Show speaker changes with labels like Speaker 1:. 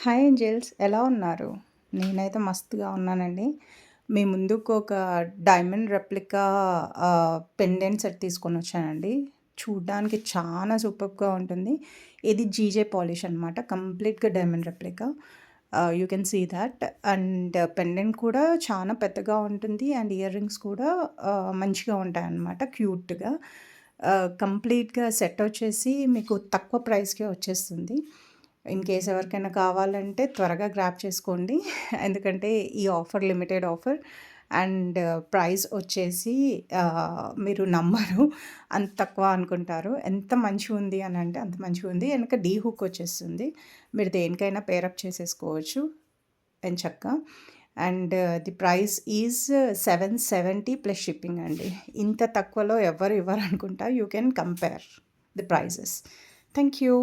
Speaker 1: Hi Angeles, ఎలా ఉన్నారు? నేనైతే మస్తుగా ఉన్నానండి. మీ ముందుకు ఒక డైమండ్ రెప్లికా పెండెంట్ సెట్ తీసుకొనొచ్చానండి. చూడ్డానికి చాలా సూపర్బ్‌గా ఉంటుంది. ఇది జీజే పాలిష్ అనమాట. కంప్లీట్‌గా diamond replica. You can see that. And pendant కూడా చాలా పెద్దగా ఉంటుంది. అండ్ ఇయర్ రింగ్స్ కూడా మంచిగా ఉంటాయన్నమాట, క్యూట్‌గా. కంప్లీట్‌గా సెట్ వచ్చేసి మీకు తక్కువ ప్రైస్‌కే వచ్చేస్తుంది. ఇన్ కేస్ ఎవరికైనా కావాలంటే త్వరగా గ్రాబ్ చేసుకోండి. ఎందుకంటే ఈ offer limited offer. And price వచ్చేసి మీరు నమ్మరు. అంత తక్కువ అనుకుంటారు. ఎంత మంచిగుంది అనంటే అంత మంచిగుంది. ఎనక డీ హుక్ వచ్చేస్తుంది. మీరు దేనికైనా పేరప్ చేసేసుకోవచ్చు ఎంచక్కా. And the price is 770 plus shipping అండి. ఇంత తక్కువలో ఎవ్వరు ఇవ్వరనుకుంటా. You can compare the prices. Thank you.